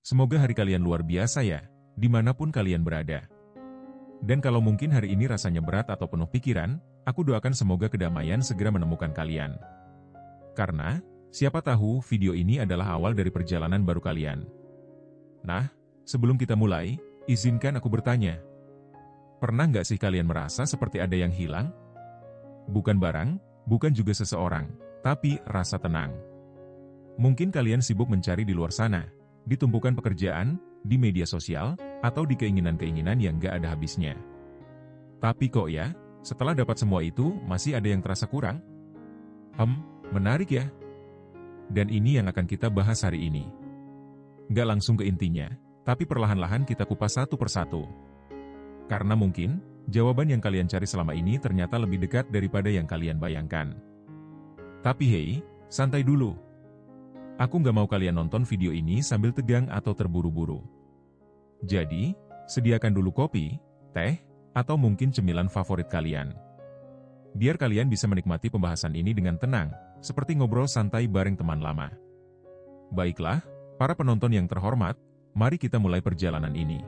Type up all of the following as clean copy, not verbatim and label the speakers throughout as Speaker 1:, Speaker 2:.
Speaker 1: Semoga hari kalian luar biasa ya, dimanapun kalian berada. Dan kalau mungkin hari ini rasanya berat atau penuh pikiran, aku doakan semoga kedamaian segera menemukan kalian. Karena, siapa tahu video ini adalah awal dari perjalanan baru kalian. Nah, sebelum kita mulai, izinkan aku bertanya. Pernah nggak sih kalian merasa seperti ada yang hilang? Bukan barang, bukan juga seseorang, tapi rasa tenang. Mungkin kalian sibuk mencari di luar sana, di tumpukan pekerjaan, di media sosial, atau di keinginan-keinginan yang gak ada habisnya. Tapi kok ya, setelah dapat semua itu, masih ada yang terasa kurang? Menarik ya? Dan ini yang akan kita bahas hari ini. Gak langsung ke intinya, tapi perlahan-lahan kita kupas satu persatu. Karena mungkin, jawaban yang kalian cari selama ini ternyata lebih dekat daripada yang kalian bayangkan. Tapi hey, santai dulu. Aku nggak mau kalian nonton video ini sambil tegang atau terburu-buru. Jadi, sediakan dulu kopi, teh, atau mungkin cemilan favorit kalian. Biar kalian bisa menikmati pembahasan ini dengan tenang, seperti ngobrol santai bareng teman lama. Baiklah, para penonton yang terhormat, mari kita mulai perjalanan ini.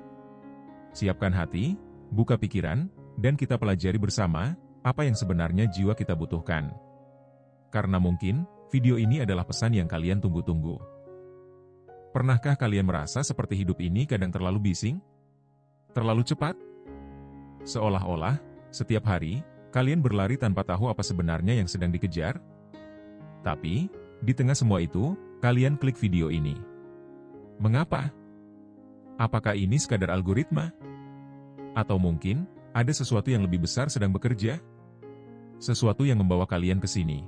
Speaker 1: Siapkan hati, buka pikiran, dan kita pelajari bersama apa yang sebenarnya jiwa kita butuhkan. Karena mungkin, video ini adalah pesan yang kalian tunggu-tunggu. Pernahkah kalian merasa seperti hidup ini kadang terlalu bising? Terlalu cepat? Seolah-olah, setiap hari, kalian berlari tanpa tahu apa sebenarnya yang sedang dikejar? Tapi, di tengah semua itu, kalian klik video ini. Mengapa? Apakah ini sekadar algoritma? Atau mungkin, ada sesuatu yang lebih besar sedang bekerja? Sesuatu yang membawa kalian ke sini.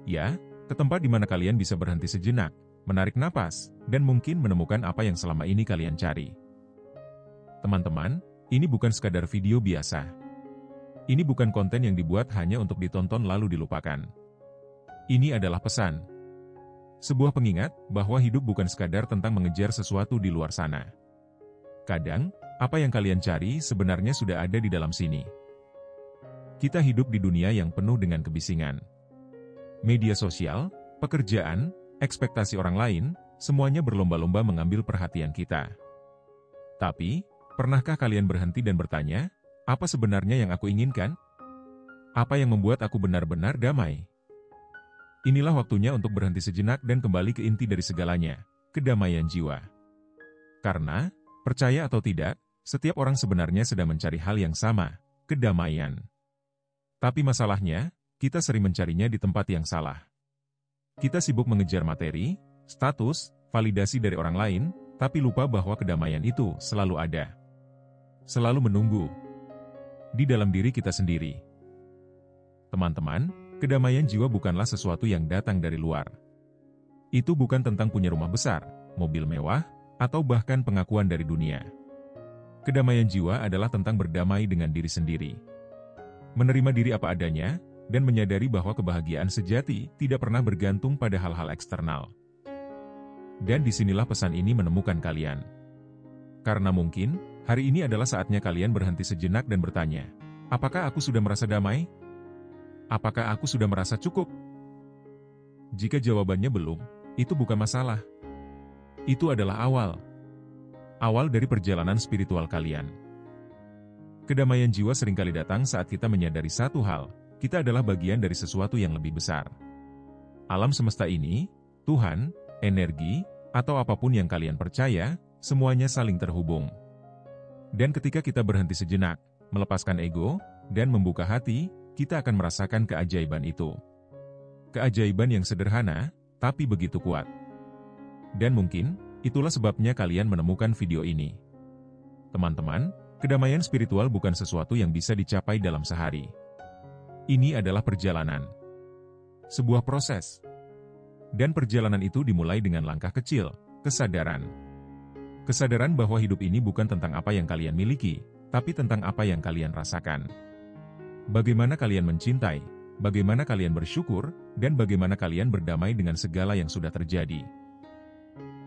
Speaker 1: Ya, ke tempat di mana kalian bisa berhenti sejenak, menarik napas, dan mungkin menemukan apa yang selama ini kalian cari. Teman-teman, ini bukan sekadar video biasa. Ini bukan konten yang dibuat hanya untuk ditonton lalu dilupakan. Ini adalah pesan. Sebuah pengingat bahwa hidup bukan sekadar tentang mengejar sesuatu di luar sana. Kadang, apa yang kalian cari sebenarnya sudah ada di dalam sini. Kita hidup di dunia yang penuh dengan kebisingan. Media sosial, pekerjaan, ekspektasi orang lain, semuanya berlomba-lomba mengambil perhatian kita. Tapi, pernahkah kalian berhenti dan bertanya, apa sebenarnya yang aku inginkan? Apa yang membuat aku benar-benar damai? Inilah waktunya untuk berhenti sejenak dan kembali ke inti dari segalanya, kedamaian jiwa. Karena, percaya atau tidak, setiap orang sebenarnya sedang mencari hal yang sama, kedamaian. Tapi masalahnya, kita sering mencarinya di tempat yang salah. Kita sibuk mengejar materi, status, validasi dari orang lain, tapi lupa bahwa kedamaian itu selalu ada. Selalu menunggu. Di dalam diri kita sendiri. Teman-teman, kedamaian jiwa bukanlah sesuatu yang datang dari luar. Itu bukan tentang punya rumah besar, mobil mewah, atau bahkan pengakuan dari dunia. Kedamaian jiwa adalah tentang berdamai dengan diri sendiri. Menerima diri apa adanya, dan menyadari bahwa kebahagiaan sejati tidak pernah bergantung pada hal-hal eksternal. Dan disinilah pesan ini menemukan kalian. Karena mungkin, hari ini adalah saatnya kalian berhenti sejenak dan bertanya, apakah aku sudah merasa damai? Apakah aku sudah merasa cukup? Jika jawabannya belum, itu bukan masalah. Itu adalah awal. Awal dari perjalanan spiritual kalian. Kedamaian jiwa seringkali datang saat kita menyadari satu hal, kita adalah bagian dari sesuatu yang lebih besar. Alam semesta ini, Tuhan, energi, atau apapun yang kalian percaya, semuanya saling terhubung. Dan ketika kita berhenti sejenak, melepaskan ego, dan membuka hati, kita akan merasakan keajaiban itu. Keajaiban yang sederhana, tapi begitu kuat. Dan mungkin, itulah sebabnya kalian menemukan video ini. Teman-teman, kedamaian spiritual bukan sesuatu yang bisa dicapai dalam sehari. Ini adalah perjalanan. Sebuah proses. Dan perjalanan itu dimulai dengan langkah kecil, kesadaran. Kesadaran bahwa hidup ini bukan tentang apa yang kalian miliki, tapi tentang apa yang kalian rasakan. Bagaimana kalian mencintai, bagaimana kalian bersyukur, dan bagaimana kalian berdamai dengan segala yang sudah terjadi.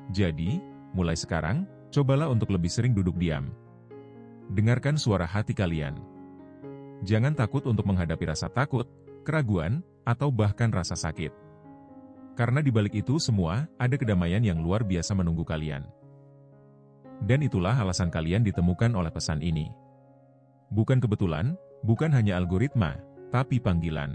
Speaker 1: Jadi, mulai sekarang, cobalah untuk lebih sering duduk diam. Dengarkan suara hati kalian. Jangan takut untuk menghadapi rasa takut, keraguan, atau bahkan rasa sakit. Karena di balik itu semua, ada kedamaian yang luar biasa menunggu kalian. Dan itulah alasan kalian ditemukan oleh pesan ini. Bukan kebetulan, bukan hanya algoritma, tapi panggilan.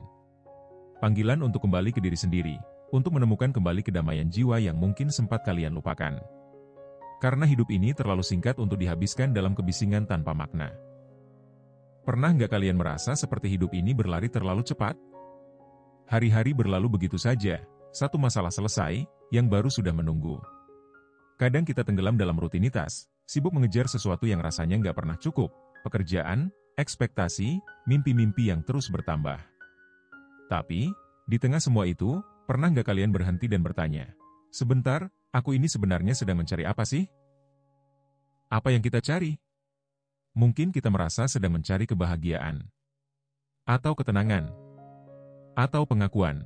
Speaker 1: Panggilan untuk kembali ke diri sendiri, untuk menemukan kembali kedamaian jiwa yang mungkin sempat kalian lupakan. Karena hidup ini terlalu singkat untuk dihabiskan dalam kebisingan tanpa makna. Pernah nggak kalian merasa seperti hidup ini berlari terlalu cepat? Hari-hari berlalu begitu saja, satu masalah selesai, yang baru sudah menunggu. Kadang kita tenggelam dalam rutinitas, sibuk mengejar sesuatu yang rasanya nggak pernah cukup, pekerjaan, ekspektasi, mimpi-mimpi yang terus bertambah. Tapi, di tengah semua itu, pernah nggak kalian berhenti dan bertanya, sebentar, aku ini sebenarnya sedang mencari apa sih? Apa yang kita cari? Mungkin kita merasa sedang mencari kebahagiaan, atau ketenangan, atau pengakuan.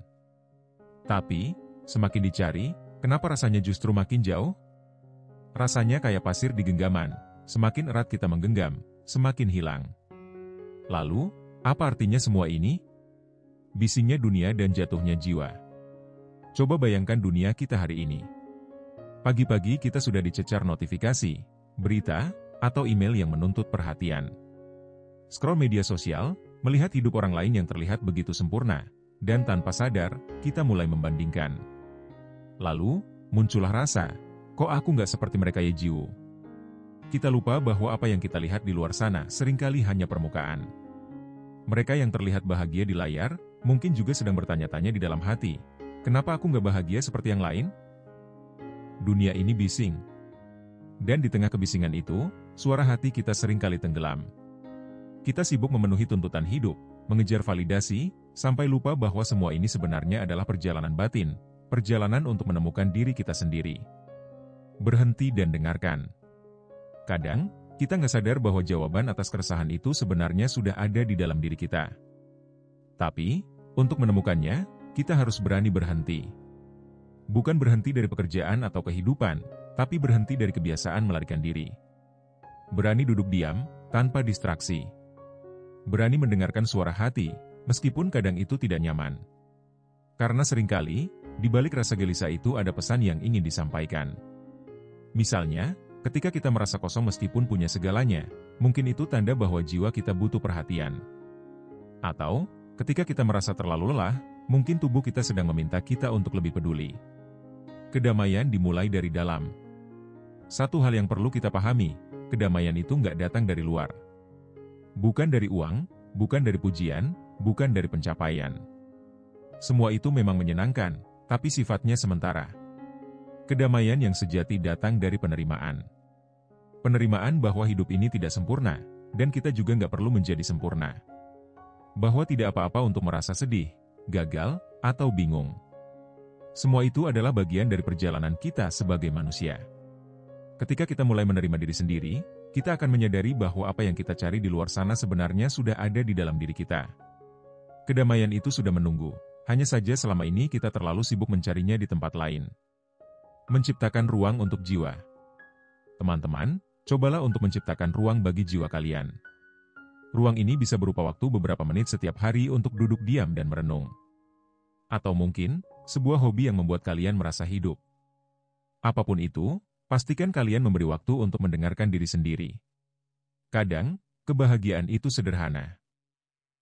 Speaker 1: Tapi, semakin dicari, kenapa rasanya justru makin jauh? Rasanya kayak pasir di genggaman, semakin erat kita menggenggam, semakin hilang. Lalu, apa artinya semua ini? Bisingnya dunia dan jatuhnya jiwa. Coba bayangkan dunia kita hari ini. Pagi-pagi kita sudah dicecar notifikasi, berita, atau email yang menuntut perhatian. Scroll media sosial, melihat hidup orang lain yang terlihat begitu sempurna, dan tanpa sadar, kita mulai membandingkan. Lalu, muncullah rasa, kok aku nggak seperti mereka ya Jiwo? Kita lupa bahwa apa yang kita lihat di luar sana seringkali hanya permukaan. Mereka yang terlihat bahagia di layar, mungkin juga sedang bertanya-tanya di dalam hati, kenapa aku nggak bahagia seperti yang lain? Dunia ini bising. Dan di tengah kebisingan itu, suara hati kita seringkali tenggelam. Kita sibuk memenuhi tuntutan hidup, mengejar validasi, sampai lupa bahwa semua ini sebenarnya adalah perjalanan batin, perjalanan untuk menemukan diri kita sendiri. Berhenti dan dengarkan. Kadang, kita nggak sadar bahwa jawaban atas keresahan itu sebenarnya sudah ada di dalam diri kita. Tapi, untuk menemukannya, kita harus berani berhenti. Bukan berhenti dari pekerjaan atau kehidupan, tapi berhenti dari kebiasaan melarikan diri. Berani duduk diam, tanpa distraksi. Berani mendengarkan suara hati, meskipun kadang itu tidak nyaman. Karena seringkali, di balik rasa gelisah itu ada pesan yang ingin disampaikan. Misalnya, ketika kita merasa kosong meskipun punya segalanya, mungkin itu tanda bahwa jiwa kita butuh perhatian. Atau, ketika kita merasa terlalu lelah, mungkin tubuh kita sedang meminta kita untuk lebih peduli. Kedamaian dimulai dari dalam. Satu hal yang perlu kita pahami, kedamaian itu nggak datang dari luar. Bukan dari uang, bukan dari pujian, bukan dari pencapaian. Semua itu memang menyenangkan, tapi sifatnya sementara. Kedamaian yang sejati datang dari penerimaan. Penerimaan bahwa hidup ini tidak sempurna, dan kita juga nggak perlu menjadi sempurna. Bahwa tidak apa-apa untuk merasa sedih, gagal, atau bingung. Semua itu adalah bagian dari perjalanan kita sebagai manusia. Ketika kita mulai menerima diri sendiri, kita akan menyadari bahwa apa yang kita cari di luar sana sebenarnya sudah ada di dalam diri kita. Kedamaian itu sudah menunggu, hanya saja selama ini kita terlalu sibuk mencarinya di tempat lain. Menciptakan ruang untuk jiwa. Teman-teman, cobalah untuk menciptakan ruang bagi jiwa kalian. Ruang ini bisa berupa waktu beberapa menit setiap hari untuk duduk diam dan merenung. Atau mungkin, sebuah hobi yang membuat kalian merasa hidup. Apapun itu, pastikan kalian memberi waktu untuk mendengarkan diri sendiri. Kadang, kebahagiaan itu sederhana.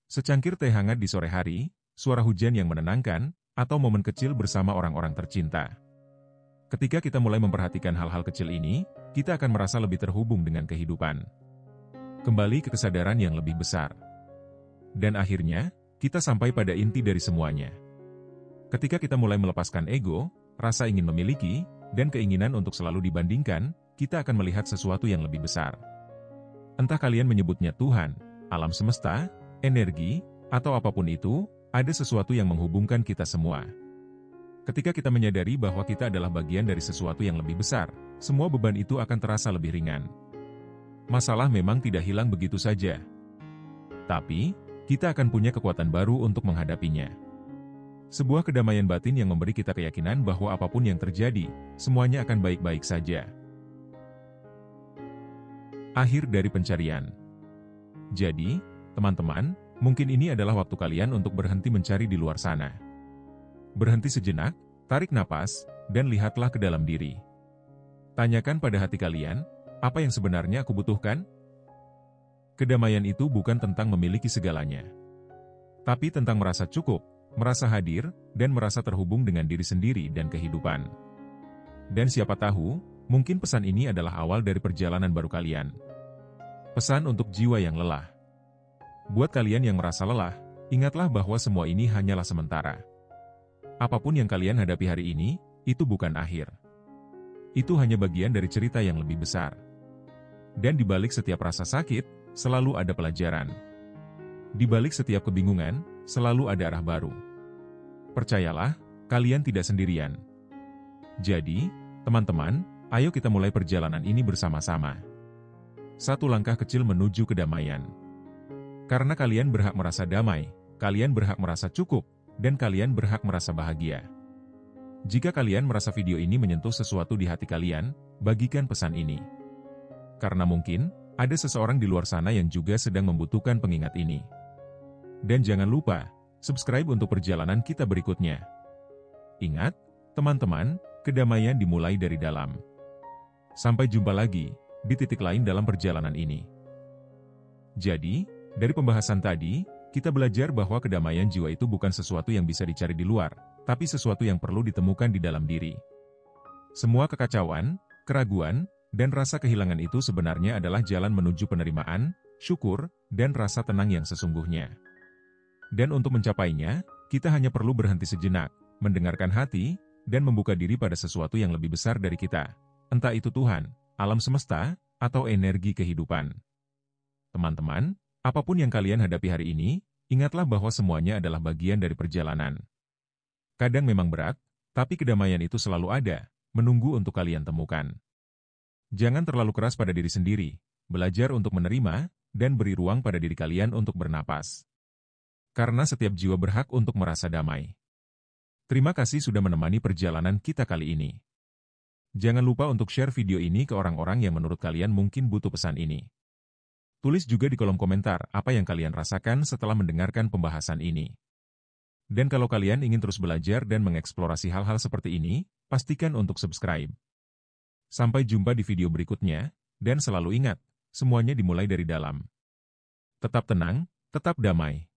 Speaker 1: Secangkir teh hangat di sore hari, suara hujan yang menenangkan, atau momen kecil bersama orang-orang tercinta. Ketika kita mulai memperhatikan hal-hal kecil ini, kita akan merasa lebih terhubung dengan kehidupan. Kembali ke kesadaran yang lebih besar. Dan akhirnya, kita sampai pada inti dari semuanya. Ketika kita mulai melepaskan ego, rasa ingin memiliki, dan keinginan untuk selalu dibandingkan, kita akan melihat sesuatu yang lebih besar. Entah kalian menyebutnya Tuhan, alam semesta, energi, atau apapun itu, ada sesuatu yang menghubungkan kita semua. Ketika kita menyadari bahwa kita adalah bagian dari sesuatu yang lebih besar, semua beban itu akan terasa lebih ringan. Masalah memang tidak hilang begitu saja. Tapi, kita akan punya kekuatan baru untuk menghadapinya. Sebuah kedamaian batin yang memberi kita keyakinan bahwa apapun yang terjadi, semuanya akan baik-baik saja. Akhir dari pencarian. Jadi, teman-teman, mungkin ini adalah waktu kalian untuk berhenti mencari di luar sana. Berhenti sejenak, tarik napas, dan lihatlah ke dalam diri. Tanyakan pada hati kalian, Apa yang sebenarnya aku butuhkan? Kedamaian itu bukan tentang memiliki segalanya, tapi tentang merasa cukup, merasa hadir, dan merasa terhubung dengan diri sendiri dan kehidupan. Dan siapa tahu, mungkin pesan ini adalah awal dari perjalanan baru kalian. Pesan untuk jiwa yang lelah. Buat kalian yang merasa lelah, ingatlah bahwa semua ini hanyalah sementara. Apapun yang kalian hadapi hari ini, itu bukan akhir. Itu hanya bagian dari cerita yang lebih besar. Dan di balik setiap rasa sakit, selalu ada pelajaran. Di balik setiap kebingungan, selalu ada arah baru. Percayalah, kalian tidak sendirian. Jadi, teman-teman, ayo kita mulai perjalanan ini bersama-sama. Satu langkah kecil menuju kedamaian. Karena kalian berhak merasa damai, kalian berhak merasa cukup, dan kalian berhak merasa bahagia. Jika kalian merasa video ini menyentuh sesuatu di hati kalian, bagikan pesan ini. Karena mungkin, ada seseorang di luar sana yang juga sedang membutuhkan pengingat ini. Dan jangan lupa, subscribe untuk perjalanan kita berikutnya. Ingat, teman-teman, kedamaian dimulai dari dalam. Sampai jumpa lagi, di titik lain dalam perjalanan ini. Jadi, dari pembahasan tadi, kita belajar bahwa kedamaian jiwa itu bukan sesuatu yang bisa dicari di luar, tapi sesuatu yang perlu ditemukan di dalam diri. Semua kekacauan, keraguan, dan rasa kehilangan itu sebenarnya adalah jalan menuju penerimaan, syukur, dan rasa tenang yang sesungguhnya. Dan untuk mencapainya, kita hanya perlu berhenti sejenak, mendengarkan hati, dan membuka diri pada sesuatu yang lebih besar dari kita. Entah itu Tuhan, alam semesta, atau energi kehidupan. Teman-teman, apapun yang kalian hadapi hari ini, ingatlah bahwa semuanya adalah bagian dari perjalanan. Kadang memang berat, tapi kedamaian itu selalu ada, menunggu untuk kalian temukan. Jangan terlalu keras pada diri sendiri, belajar untuk menerima, dan beri ruang pada diri kalian untuk bernapas. Karena setiap jiwa berhak untuk merasa damai. Terima kasih sudah menemani perjalanan kita kali ini. Jangan lupa untuk share video ini ke orang-orang yang menurut kalian mungkin butuh pesan ini. Tulis juga di kolom komentar apa yang kalian rasakan setelah mendengarkan pembahasan ini. Dan kalau kalian ingin terus belajar dan mengeksplorasi hal-hal seperti ini, pastikan untuk subscribe. Sampai jumpa di video berikutnya, dan selalu ingat, semuanya dimulai dari dalam. Tetap tenang, tetap damai.